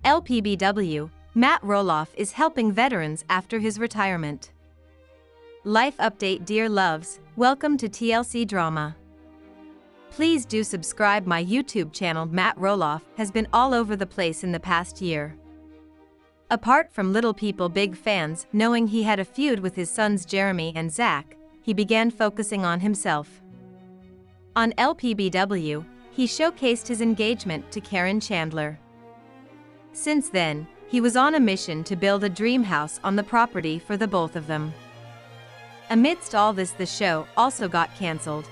LPBW, Matt Roloff is helping veterans after his retirement. Life update. Dear loves, welcome to TLC Drama. Please do subscribe my YouTube channel. Matt Roloff has been all over the place in the past year. Apart from Little People Big fans knowing he had a feud with his sons Jeremy and Zach, he began focusing on himself. On LPBW, he showcased his engagement to Karen Chandler. Since then, he was on a mission to build a dream house on the property for the both of them. Amidst all this, the show also got cancelled.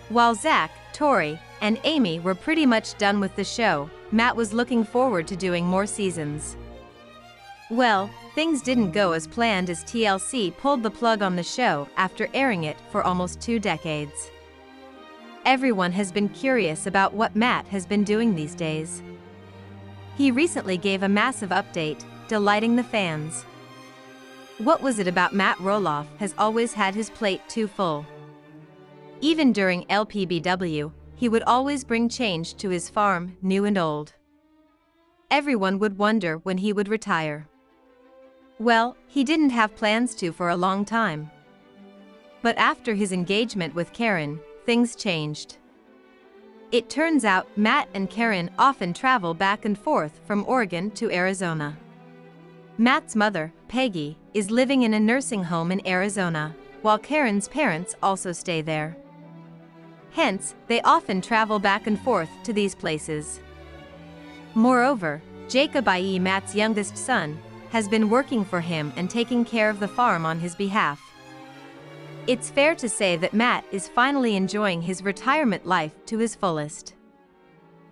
While Zach, Tori, and Amy were pretty much done with the show, Matt was looking forward to doing more seasons. Well, things didn't go as planned as TLC pulled the plug on the show after airing it for almost 2 decades. Everyone has been curious about what Matt has been doing these days. He recently gave a massive update, delighting the fans. What was it about Matt Roloff has always had his plate too full? Even during LPBW, he would always bring change to his farm, new and old. Everyone would wonder when he would retire. Well, he didn't have plans to for a long time. But after his engagement with Karen, things changed. It turns out Matt and Karen often travel back and forth from Oregon to Arizona. Matt's mother, Peggy, is living in a nursing home in Arizona, while Karen's parents also stay there. Hence, they often travel back and forth to these places. Moreover, Jacob, i.e. Matt's youngest son, has been working for him and taking care of the farm on his behalf. It's fair to say that Matt is finally enjoying his retirement life to his fullest.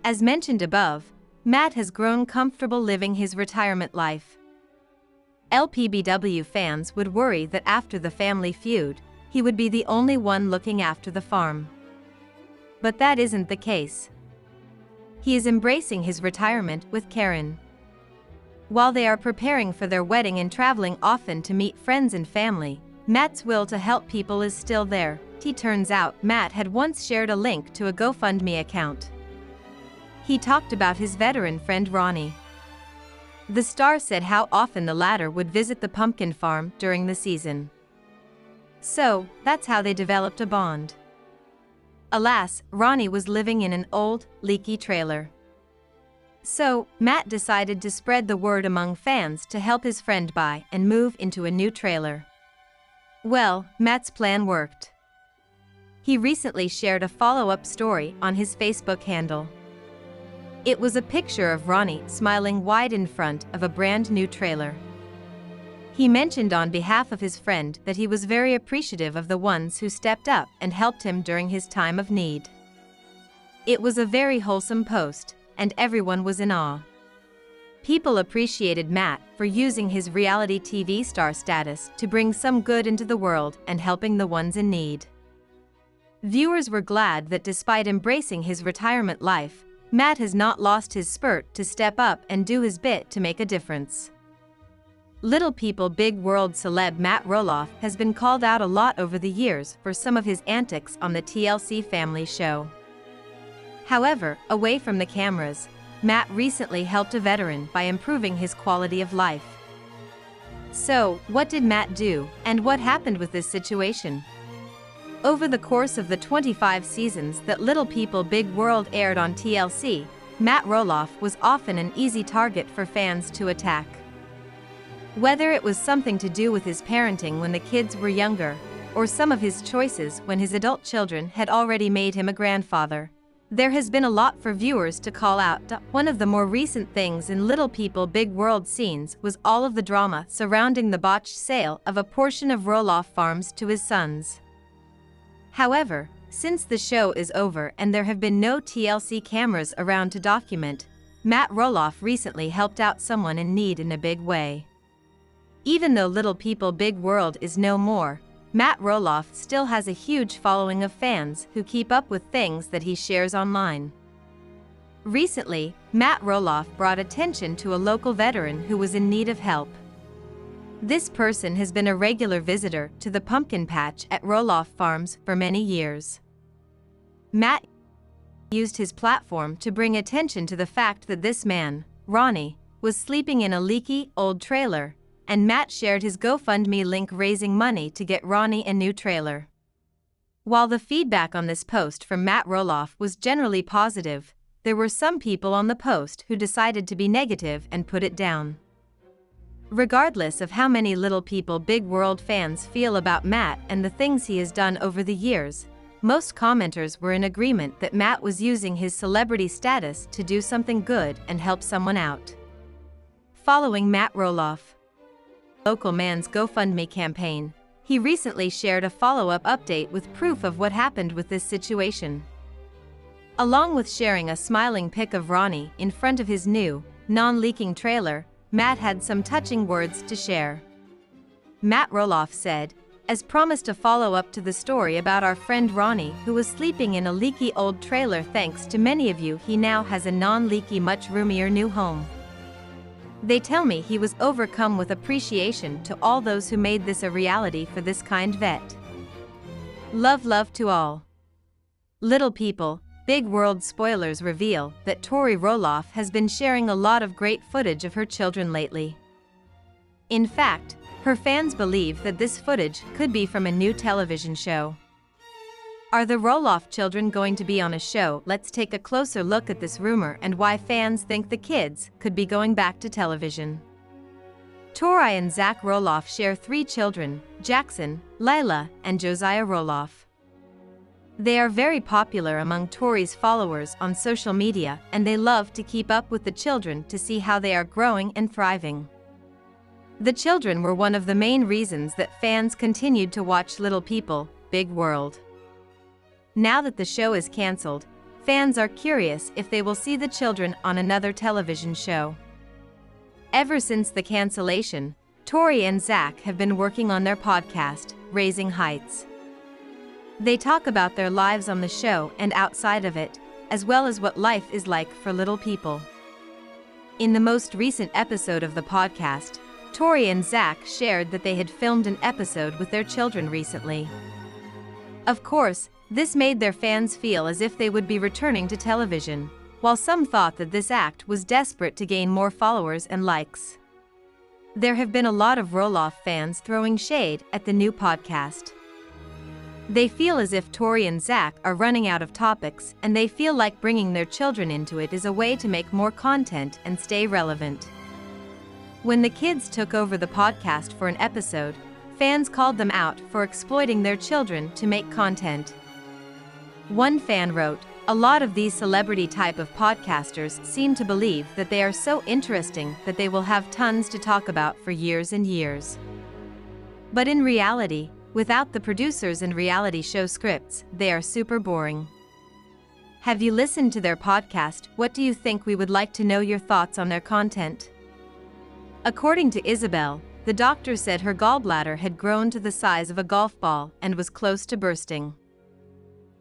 As mentioned above, Matt has grown comfortable living his retirement life. LPBW fans would worry that after the family feud, he would be the only one looking after the farm. But that isn't the case. He is embracing his retirement with Karen. While they are preparing for their wedding and traveling often to meet friends and family, Matt's will to help people is still there. It turns out Matt had once shared a link to a GoFundMe account. He talked about his veteran friend Ronnie. The star said how often the latter would visit the pumpkin farm during the season. So, that's how they developed a bond. Alas, Ronnie was living in an old, leaky trailer. So, Matt decided to spread the word among fans to help his friend buy and move into a new trailer. Well, Matt's plan worked. He recently shared a follow-up story on his Facebook handle. It was a picture of Ronnie smiling wide in front of a brand new trailer. He mentioned on behalf of his friend that he was very appreciative of the ones who stepped up and helped him during his time of need. It was a very wholesome post, and everyone was in awe. People appreciated Matt for using his reality TV star status to bring some good into the world and helping the ones in need. Viewers were glad that despite embracing his retirement life, Matt has not lost his spurt to step up and do his bit to make a difference. Little People Big World celeb Matt Roloff has been called out a lot over the years for some of his antics on the TLC family show. However, away from the cameras, Matt recently helped a veteran by improving his quality of life. So, what did Matt do, and what happened with this situation? Over the course of the 25 seasons that Little People Big World aired on TLC, Matt Roloff was often an easy target for fans to attack. Whether it was something to do with his parenting when the kids were younger, or some of his choices when his adult children had already made him a grandfather, there has been a lot for viewers to call out. One of the more recent things in Little People Big World scenes was all of the drama surrounding the botched sale of a portion of Roloff Farms to his sons. However, since the show is over and there have been no TLC cameras around to document, Matt Roloff recently helped out someone in need in a big way. Even though Little People Big World is no more, Matt Roloff still has a huge following of fans who keep up with things that he shares online. Recently, Matt Roloff brought attention to a local veteran who was in need of help. This person has been a regular visitor to the pumpkin patch at Roloff Farms for many years. Matt used his platform to bring attention to the fact that this man, Ronnie, was sleeping in a leaky, old trailer, and Matt shared his GoFundMe link raising money to get Ronnie a new trailer. While the feedback on this post from Matt Roloff was generally positive, there were some people on the post who decided to be negative and put it down. Regardless of how many Little People Big World fans feel about Matt and the things he has done over the years, most commenters were in agreement that Matt was using his celebrity status to do something good and help someone out. Following Matt Roloff, local man's GoFundMe campaign, he recently shared a follow-up update with proof of what happened with this situation. Along with sharing a smiling pic of Ronnie in front of his new, non-leaking trailer, Matt had some touching words to share. Matt Roloff said, "As promised, a follow-up to the story about our friend Ronnie who was sleeping in a leaky old trailer. Thanks to many of you, he now has a non-leaky, much roomier new home. They tell me he was overcome with appreciation to all those who made this a reality for this kind vet. Love to all." Little People Big World spoilers reveal that Tori Roloff has been sharing a lot of great footage of her children lately. In fact, her fans believe that this footage could be from a new television show. Are the Roloff children going to be on a show? Let's take a closer look at this rumor and why fans think the kids could be going back to television. Tori and Zach Roloff share 3 children, Jackson, Lila, and Josiah Roloff. They are very popular among Tori's followers on social media, and they love to keep up with the children to see how they are growing and thriving. The children were one of the main reasons that fans continued to watch Little People, Big World. Now that the show is cancelled, fans are curious if they will see the children on another television show. Ever since the cancellation, Tori and Zach have been working on their podcast, Raising Heights. They talk about their lives on the show and outside of it, as well as what life is like for little people. In the most recent episode of the podcast, Tori and Zach shared that they had filmed an episode with their children recently. Of course, this made their fans feel as if they would be returning to television, while some thought that this act was desperate to gain more followers and likes. There have been a lot of Roloff fans throwing shade at the new podcast. They feel as if Tori and Zach are running out of topics, and they feel like bringing their children into it is a way to make more content and stay relevant. When the kids took over the podcast for an episode, fans called them out for exploiting their children to make content. One fan wrote, "A lot of these celebrity type of podcasters seem to believe that they are so interesting that they will have tons to talk about for years and years. But in reality, without the producers and reality show scripts, they are super boring. Have you listened to their podcast? What do you think? We would like to know your thoughts on their content." According to Isabel, the doctor said her gallbladder had grown to the size of a golf ball and was close to bursting.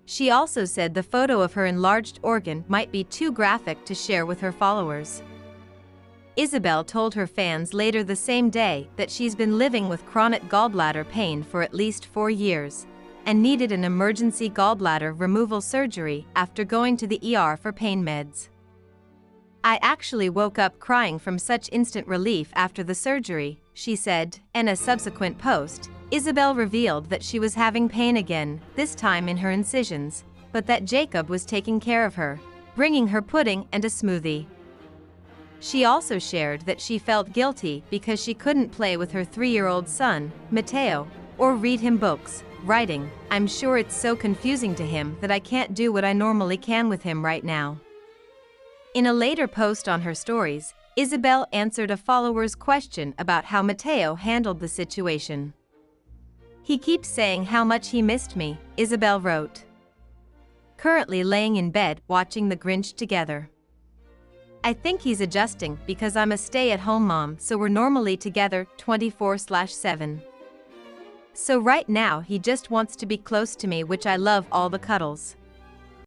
She also said the photo of her enlarged organ might be too graphic to share with her followers. Isabel told her fans later the same day that she's been living with chronic gallbladder pain for at least 4 years, and needed an emergency gallbladder removal surgery after going to the ER for pain meds. "I actually woke up crying from such instant relief after the surgery," she said. In a subsequent post, Isabel revealed that she was having pain again, this time in her incisions, but that Jacob was taking care of her, bringing her pudding and a smoothie. She also shared that she felt guilty because she couldn't play with her 3-year-old son, Mateo, or read him books, writing, "I'm sure it's so confusing to him that I can't do what I normally can with him right now." In a later post on her stories, Isabel answered a follower's question about how Mateo handled the situation. "He keeps saying how much he missed me," Isabel wrote. "Currently laying in bed watching The Grinch together. I think he's adjusting because I'm a stay-at-home mom, so we're normally together 24/7. So right now he just wants to be close to me, which I love all the cuddles."